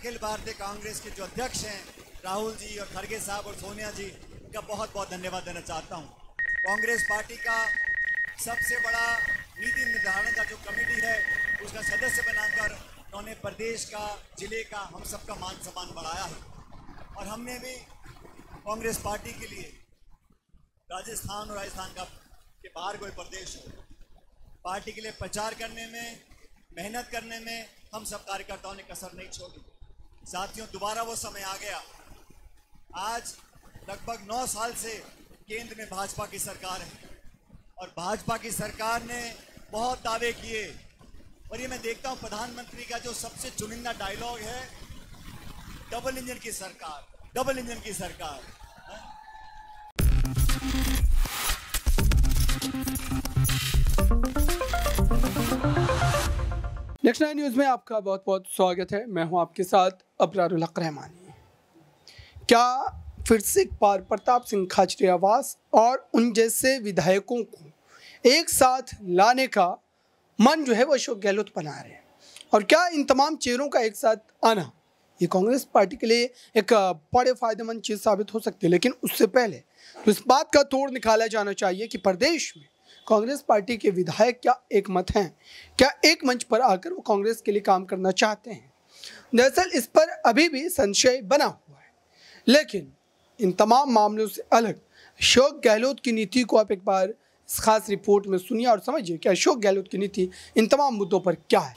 अखिल भारतीय कांग्रेस के जो अध्यक्ष हैं राहुल जी और खड़गे साहब और सोनिया जी का बहुत बहुत धन्यवाद देना चाहता हूं। कांग्रेस पार्टी का सबसे बड़ा नीति निर्धारण का जो कमेटी है उसका सदस्य बनाकर उन्होंने प्रदेश का, जिले का, हम सबका मान सम्मान बढ़ाया है। और हमने भी कांग्रेस पार्टी के लिए राजस्थान और राजस्थान का के बाहर कोई प्रदेश हो, पार्टी के लिए प्रचार करने में, मेहनत करने में हम सब कार्यकर्ताओं ने कसर नहीं छोड़ी। साथियों, दोबारा वो समय आ गया। आज लगभग 9 साल से केंद्र में भाजपा की सरकार है और भाजपा की सरकार ने बहुत दावे किए और ये मैं देखता हूं प्रधानमंत्री का जो सबसे चुनिंदा डायलॉग है, डबल इंजन की सरकार, डबल इंजन की सरकार। नेक्स्ट 9 न्यूज़ में आपका बहुत बहुत स्वागत है। मैं हूं आपके साथ अबरारुल हक रहमानी। क्या फिर से एक बार प्रताप सिंह खाचरियावास और उन जैसे विधायकों को एक साथ लाने का मन जो है वो अशोक गहलोत बना रहे हैं? और क्या इन तमाम चेहरों का एक साथ आना ये कांग्रेस पार्टी के लिए एक बड़े फायदेमंद चीज़ साबित हो सकती है? लेकिन उससे पहले तो इस बात का तोड़ निकाला जाना चाहिए कि प्रदेश में कांग्रेस पार्टी के विधायक क्या एक मत हैं, क्या एक मंच पर आकर वो कांग्रेस के लिए काम करना चाहते हैं? दरअसल इस पर अभी भी संशय बना हुआ है। लेकिन इन तमाम मामलों से अलग अशोक गहलोत की नीति को आप एक बार इस खास रिपोर्ट में सुनिए और समझिए कि अशोक गहलोत की नीति इन तमाम मुद्दों पर क्या है।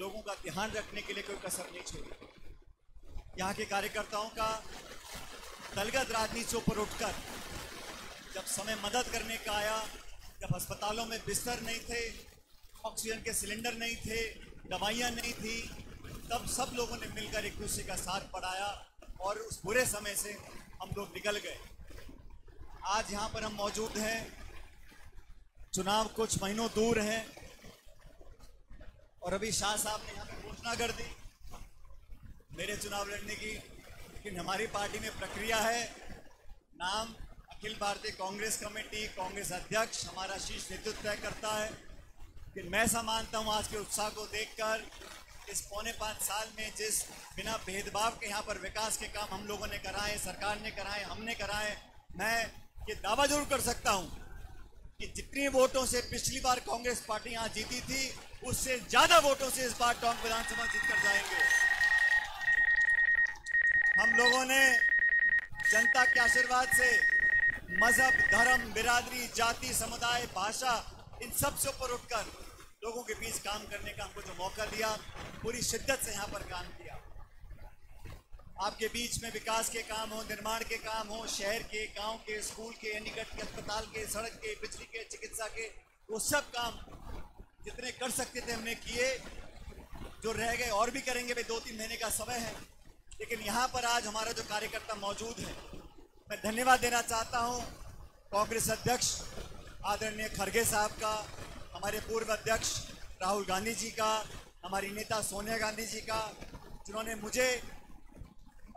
लोगों का ध्यान रखने के लिए कोई कसर नहीं छोड़ी। यहाँ के कार्यकर्ताओं का दलगत राजनीति से ऊपर उठकर जब समय मदद करने का आया, जब अस्पतालों में बिस्तर नहीं थे, ऑक्सीजन के सिलेंडर नहीं थे, दवाइयाँ नहीं थी, तब सब लोगों ने मिलकर एक दूसरे का साथ बढ़ाया और उस बुरे समय से हम लोग निकल गए। आज यहाँ पर हम मौजूद हैं, चुनाव कुछ महीनों दूर हैं और अभी शाह साहब ने यहाँ पे घोषणा कर दी मेरे चुनाव लड़ने की। लेकिन हमारी पार्टी में प्रक्रिया है, नाम अखिल भारतीय कांग्रेस कमेटी, कांग्रेस अध्यक्ष हमारा शीर्ष नेतृत्व तय करता है। लेकिन मैं ऐसा मानता हूँ आज के उत्साह को देखकर, इस 4.5 साल में जिस बिना भेदभाव के यहाँ पर विकास के काम हम लोगों ने कराए, सरकार ने कराए, हमने कराए, मैं ये दावा जरूर कर सकता हूँ कि जितनी वोटों से पिछली बार कांग्रेस पार्टी यहाँ जीती थी उससे ज्यादा वोटों से इस बार टोंक विधानसभा जीत कर जाएंगे। हम लोगों ने जनता के आशीर्वाद से मजहब, धर्म, बिरादरी, जाति, समुदाय, भाषा इन सब से ऊपर उठकर लोगों के बीच काम करने का हमको जो मौका दिया, पूरी शिद्दत से यहाँ पर काम किया। आपके बीच में विकास के काम हो, निर्माण के काम हो, शहर के, गांव के, स्कूल के, निकट के, अस्पताल के, सड़क के, बिजली के, चिकित्सा के, वो सब काम जितने कर सकते थे हमने किए। जो रह गए और भी करेंगे, भाई 2-3 महीने का समय है। लेकिन यहाँ पर आज हमारा जो कार्यकर्ता मौजूद है, मैं धन्यवाद देना चाहता हूँ कांग्रेस अध्यक्ष आदरणीय खड़गे साहब का, हमारे पूर्व अध्यक्ष राहुल गांधी जी का, हमारी नेता सोनिया गांधी जी का, जिन्होंने मुझे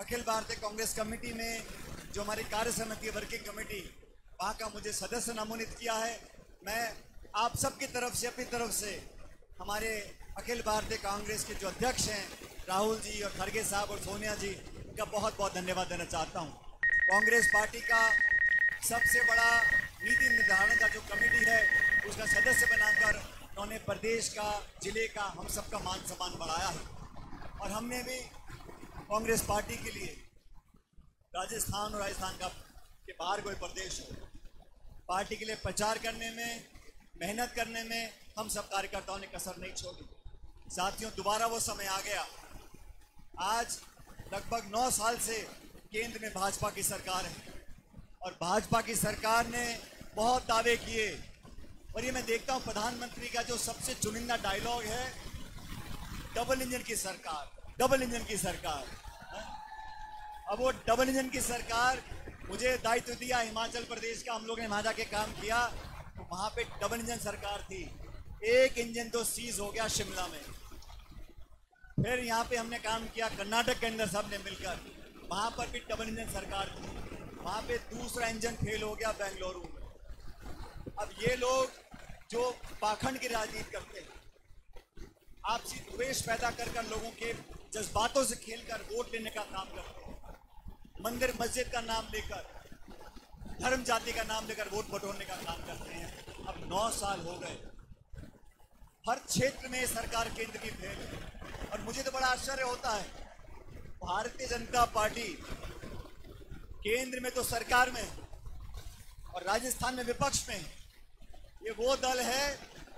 अखिल भारतीय कांग्रेस कमेटी में, जो हमारी कार्य समिति वर्किंग कमेटी, वहाँ का मुझे सदस्य नामोनित किया है। मैं आप सबकी तरफ से, अपनी तरफ से हमारे अखिल भारतीय कांग्रेस के जो अध्यक्ष हैं राहुल जी और खड़गे साहब और सोनिया जी का बहुत बहुत धन्यवाद देना चाहता हूँ। कांग्रेस पार्टी का सबसे बड़ा नीति निर्धारण का जो कमेटी है उसका सदस्य बनाकर उन्होंने प्रदेश का, जिले का, हम सबका मान सम्मान बढ़ाया है। और हमने भी कांग्रेस पार्टी के लिए राजस्थान और राजस्थान का के बाहर कोई प्रदेश हो, पार्टी के लिए प्रचार करने में, मेहनत करने में हम सब कार्यकर्ताओं ने कसर नहीं छोड़ी। साथियों, दोबारा वो समय आ गया। आज लगभग 9 साल से केंद्र में भाजपा की सरकार है और भाजपा की सरकार ने बहुत दावे किए और ये मैं देखता हूँ प्रधानमंत्री का जो सबसे चुनिंदा डायलॉग है, डबल इंजन की सरकार, डबल इंजन की सरकार। अब वो डबल इंजन की सरकार, मुझे दायित्व दिया हिमाचल प्रदेश का, हम लोगों ने वहाँ जाके काम किया तो वहाँ पे डबल इंजन सरकार थी। एक इंजन तो सीज हो गया शिमला में। फिर यहाँ पे हमने काम किया कर्नाटक के अंदर, सब ने मिलकर, वहाँ पर भी डबल इंजन सरकार थी। वहाँ पे दूसरा इंजन फेल हो गया बेंगलुरु में। अब ये लोग जो पाखंड की राजनीति करते हैं, आपसी द्वेष पैदा कर लोगों के जज्बातों से खेलकर वोट लेने का काम करते हैं, मंदिर मस्जिद का नाम लेकर, धर्म जाति का नाम लेकर वोट बटोरने का काम करते हैं। अब 9 साल हो गए, हर क्षेत्र में सरकार केंद्र की फेल है। और मुझे तो बड़ा आश्चर्य होता है, भारतीय जनता पार्टी केंद्र में तो सरकार में और राजस्थान में विपक्ष में, ये वो दल है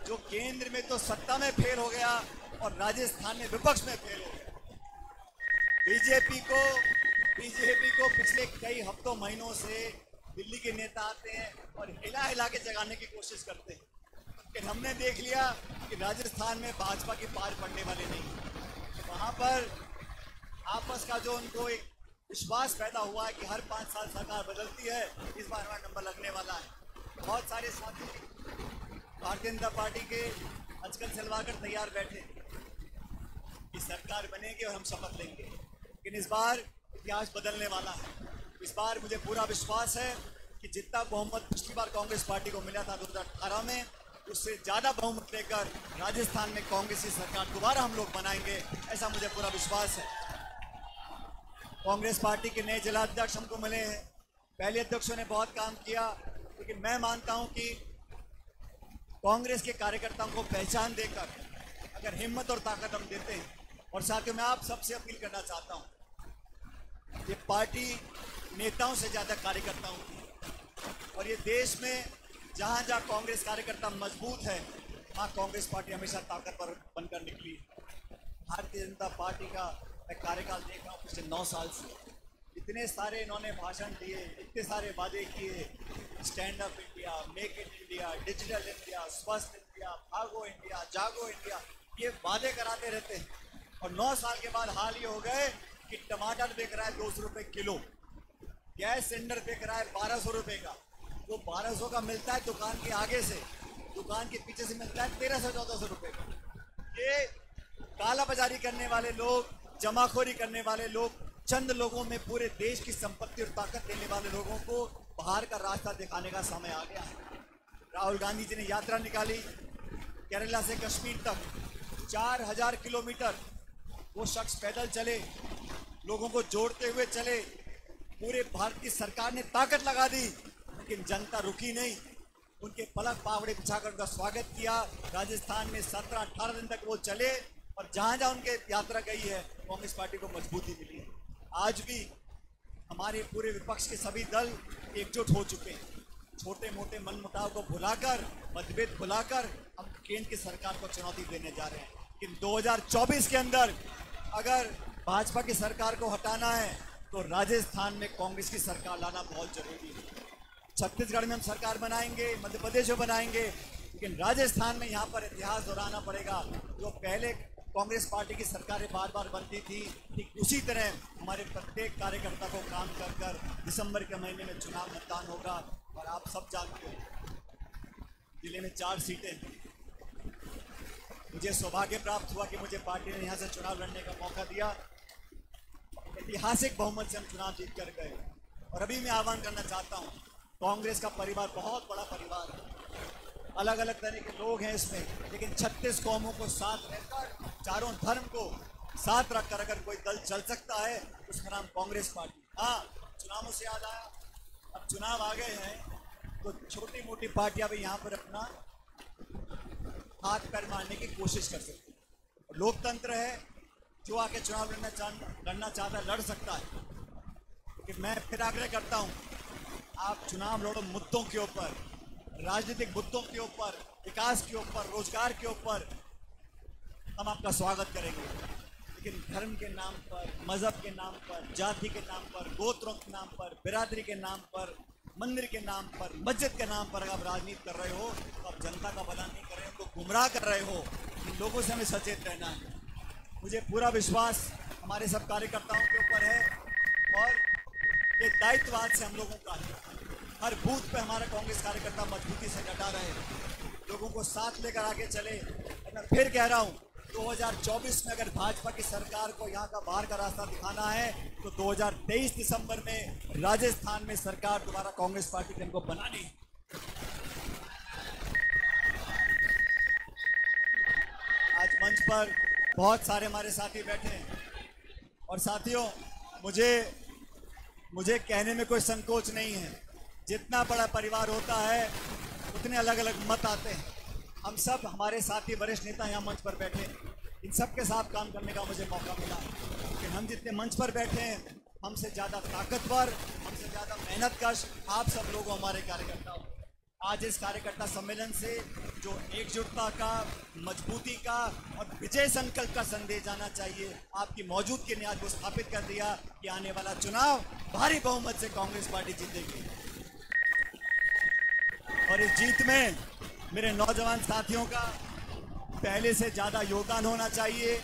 जो केंद्र में तो सत्ता में फेल हो गया और राजस्थान में विपक्ष में फेल हो गया। बीजेपी को पिछले कई हफ्तों महीनों से दिल्ली के नेता आते हैं और हिला हिला के जगाने की कोशिश करते हैं, लेकिन हमने देख लिया कि राजस्थान में भाजपा की पार पड़ने वाले नहीं। वहां पर आपस का जो उनको एक विश्वास पैदा हुआ है कि हर 5 साल सरकार बदलती है, इस बार हमारा नंबर लगने वाला है। बहुत सारे साथी भारतीय जनता पार्टी के आजकल चलवाकर तैयार बैठे कि सरकार बनेगी और हम शपथ लेंगे, लेकिन इस बार इतिहास बदलने वाला है। इस बार मुझे पूरा विश्वास है कि जितना बहुमत पिछली बार कांग्रेस पार्टी को मिला था 2018 में, उससे ज़्यादा बहुमत लेकर राजस्थान में कांग्रेस की सरकार दोबारा हम लोग बनाएंगे, ऐसा मुझे पूरा विश्वास है। कांग्रेस पार्टी के नए जिलाध्यक्ष हमको मिले हैं, पहले अध्यक्षों ने बहुत काम किया, लेकिन मैं मानता हूं कि कांग्रेस के कार्यकर्ताओं को पहचान देकर अगर हिम्मत और ताकत हम देते हैं, और साथियों मैं आप सबसे अपील करना चाहता हूं, ये पार्टी नेताओं से ज़्यादा कार्यकर्ताओं की, और ये देश में जहां जहां कांग्रेस कार्यकर्ता मजबूत है, वहाँ कांग्रेस पार्टी हमेशा ताकतवर बनकर निकली। भारतीय जनता पार्टी का मैं कार्यकाल देख रहा हूँ पिछले 9 साल से, इतने सारे इन्होंने भाषण दिए, इतने सारे वादे किए, stand up India, make in India, digital India, स्वस्थ इंडिया, भागो इंडिया, जागो इंडिया, ये वादे कराते रहते हैं। और 9 साल के बाद हाल ये हो गए कि टमाटर बिक रहा है 200 रुपये किलो, गैस सिलेंडर बिक रहा है 1200 रुपये का, वो 1200 का मिलता है दुकान के आगे से, दुकान के पीछे से मिलता है 1300-1400 रुपये का। ये काला बाजारी करने वाले लोग, जमाखोरी करने वाले लोग, चंद लोगों में पूरे देश की संपत्ति और ताकत देने वाले लोगों को बाहर का रास्ता दिखाने का समय आ गया है। राहुल गांधी जी ने यात्रा निकाली केरला से कश्मीर तक, 4000 किलोमीटर वो शख्स पैदल चले, लोगों को जोड़ते हुए चले, पूरे भारत की सरकार ने ताकत लगा दी, लेकिन जनता रुकी नहीं, उनके पलक पावड़े बिछाकर उनका स्वागत किया। राजस्थान में 17-18 दिन तक वो चले और जहाँ जहाँ उनके यात्रा गई है कांग्रेस पार्टी को मजबूती मिली है। आज भी हमारे पूरे विपक्ष के सभी दल एकजुट हो चुके हैं, छोटे मोटे मनमुटाव को भुलाकर, मतभेद भुलाकर हम केंद्र की सरकार को चुनौती देने जा रहे हैं। लेकिन 2024 के अंदर अगर भाजपा की सरकार को हटाना है तो राजस्थान में कांग्रेस की सरकार लाना बहुत जरूरी है। छत्तीसगढ़ में हम सरकार बनाएंगे, मध्य प्रदेश में बनाएंगे, लेकिन राजस्थान में यहाँ पर इतिहास दोहराना पड़ेगा। जो पहले कांग्रेस पार्टी की सरकारें बार बार बनती थी, ठीक उसी तरह हमारे प्रत्येक कार्यकर्ता को काम कर कर दिसंबर के महीने में चुनाव मतदान होगा। और आप सब जानते हो जिले में 4 सीटें हैं। मुझे सौभाग्य प्राप्त हुआ कि मुझे पार्टी ने यहाँ से चुनाव लड़ने का मौका दिया, ऐतिहासिक बहुमत से हम चुनाव जीत कर गए। और अभी मैं आह्वान करना चाहता हूँ, कांग्रेस का परिवार बहुत बड़ा परिवार है, अलग अलग तरह के लोग हैं इसमें, लेकिन 36 कौमों को साथ रहकर, चारों धर्म को साथ रखकर अगर कोई दल चल सकता है तो उसका नाम कांग्रेस पार्टी। हाँ, चुनावों से याद आया, अब चुनाव आ गए हैं तो छोटी मोटी पार्टियां भी यहाँ पर अपना हाथ पैर मारने की कोशिश कर सकती है। लोकतंत्र है, जो आके चुनाव लड़ना चाहता है लड़ सकता है, लेकिन मैं फिर आग्रह करता हूँ, आप चुनाव लड़ो मुद्दों के ऊपर, राजनीतिक मुद्दों के ऊपर, विकास के ऊपर, रोजगार के ऊपर, हम आपका स्वागत करेंगे। लेकिन धर्म के नाम पर, मजहब के नाम पर, जाति के नाम पर, गोत्रों के नाम पर, बिरादरी के नाम पर, मंदिर के नाम पर, मस्जिद के नाम पर अगर आप राजनीति कर रहे हो तो आप जनता का भला नहीं कर रहे हो, उनको गुमराह कर रहे हो। इन लोगों से हमें सचेत रहना है। मुझे पूरा विश्वास हमारे सब कार्यकर्ताओं के ऊपर है और ये दायित्व आज से हम लोगों का है। हर बूथ पे हमारा कांग्रेस कार्यकर्ता मजबूती से डटा रहे, लोगों को साथ लेकर आगे चले। मैं फिर कह रहा हूँ, 2024 में अगर भाजपा की सरकार को यहाँ का बाहर का रास्ता दिखाना है तो 2023 दिसंबर में राजस्थान में सरकार दोबारा कांग्रेस पार्टी के इनको बनानी है। आज मंच पर बहुत सारे हमारे साथी बैठे हैं, और साथियों, मुझे कहने में कोई संकोच नहीं है। जितना बड़ा परिवार होता है उतने अलग अलग मत आते हैं। हम सब, हमारे साथी वरिष्ठ नेता यहाँ मंच पर बैठे हैं, इन सब के साथ काम करने का मुझे मौका मिला। लेकिन हम जितने मंच पर बैठे हैं, हमसे ज़्यादा ताकतवर, हमसे ज़्यादा मेहनतकश आप सब लोग हमारे कार्यकर्ता हो। आज इस कार्यकर्ता सम्मेलन से जो एकजुटता का, मजबूती का और विजय संकल्प का संदेश जाना चाहिए, आपकी मौजूदगी ने आज वो स्थापित कर दिया कि आने वाला चुनाव भारी बहुमत से कांग्रेस पार्टी जीतेगी। और इस जीत में मेरे नौजवान साथियों का पहले से ज़्यादा योगदान होना चाहिए।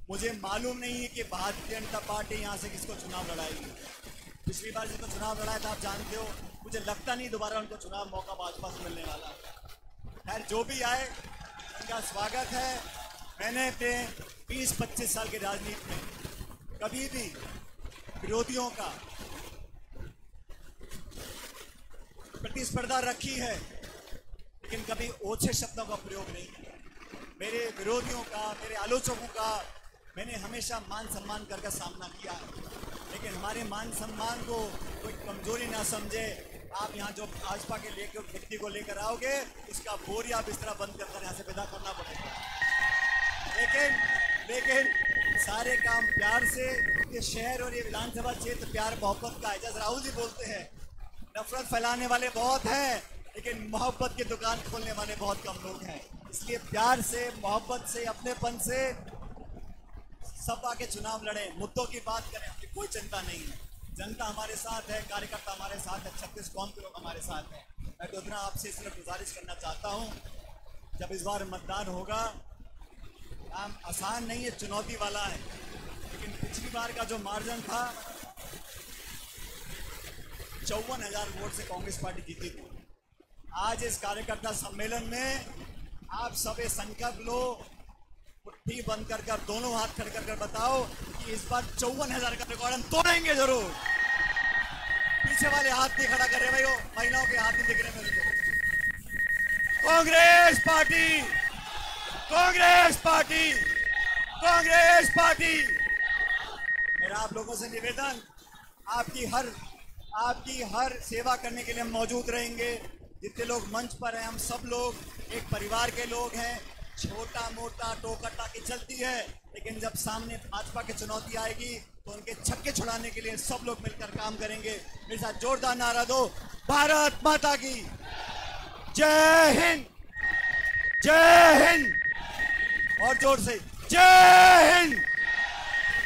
मुझे मालूम नहीं है कि भारतीय जनता पार्टी यहाँ से किसको चुनाव लड़ाएगी। पिछली बार जिसको चुनाव लड़ाया था आप जानते हो, मुझे लगता नहीं दोबारा उनको चुनाव मौका भाजपा से मिलने वाला। खैर, जो भी आए उनका स्वागत है। मैंने अपने 20-25 साल की राजनीति में कभी भी विरोधियों का प्रतिस्पर्धा रखी है, लेकिन कभी ओछे शब्दों का प्रयोग नहीं किया। मेरे विरोधियों का, मेरे आलोचकों का मैंने हमेशा मान सम्मान करके सामना किया, लेकिन हमारे मान सम्मान को कोई कमजोरी ना समझे। आप यहाँ जो भाजपा के व्यक्ति को लेकर आओगे, उसका बोरिया बिस्तरा बंद कर यहाँ से विदा करना पड़ेगा। लेकिन सारे काम प्यार से, ये शहर और ये विधानसभा क्षेत्र प्यार मोहब्बत का है। जैसे राहुल जी बोलते हैं, नफरत फैलाने वाले बहुत हैं, लेकिन मोहब्बत की दुकान खोलने वाले बहुत कम लोग हैं। इसलिए प्यार से, मोहब्बत से, अपनेपन से सब आके चुनाव लड़े, मुद्दों की बात करें, हमें कोई चिंता नहीं है। जनता हमारे साथ है, कार्यकर्ता हमारे साथ है, 36 कौम के लोग हमारे साथ हैं। मैं तो इतना आपसे सिर्फ गुजारिश करना चाहता हूँ, जब इस बार मतदान होगा, काम आसान नहीं है, चुनौती वाला है। लेकिन पिछली बार का जो मार्जिन था, 54,000 वोट से कांग्रेस पार्टी जीती थी। आज इस कार्यकर्ता सम्मेलन में आप सब संकल्प लो, मुट्ठी बंद कर दोनों हाथ खड़े कर बताओ कि इस बार 54,000 का रिकॉर्ड हम तोड़ेंगे जरूर। पीछे वाले हाथ नहीं खड़ा कर रहे भाई, महिलाओं के हाथ नहीं दिख रहे मेरे को। Congress party, Congress party, Congress party. मेरा आप लोगों से निवेदन, आपकी हर सेवा करने के लिए हम मौजूद रहेंगे। जितने लोग मंच पर हैं, हम सब लोग एक परिवार के लोग हैं। छोटा मोटा टोका टाकी चलती है, लेकिन जब सामने भाजपा की चुनौती आएगी तो उनके छक्के छुड़ाने के लिए सब लोग मिलकर काम करेंगे। मेरे साथ जोरदार नारा दो, भारत माता की जय हिंद, जय हिंद, और जोर से जय हिंद।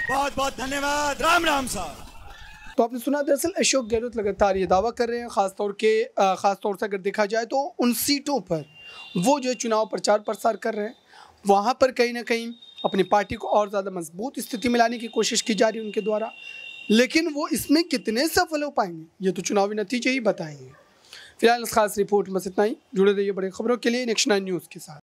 बहुत बहुत धन्यवाद। राम राम साहब। तो आपने सुना, दरअसल अशोक गहलोत लगातार ये दावा कर रहे हैं, ख़ासतौर से अगर देखा जाए तो उन सीटों पर वो जो चुनाव प्रचार प्रसार कर रहे हैं, वहाँ पर कहीं ना कहीं अपनी पार्टी को और ज़्यादा मजबूत स्थिति में लाने की कोशिश की जा रही है उनके द्वारा। लेकिन वो इसमें कितने सफल हो पाएंगे, ये तो चुनावी नतीजे ही बताएंगे। फिलहाल इस खास रिपोर्ट में बस इतना ही। जुड़े रहिए बड़ी खबरों के लिए नेक्स्ट 9 न्यूज़ के साथ।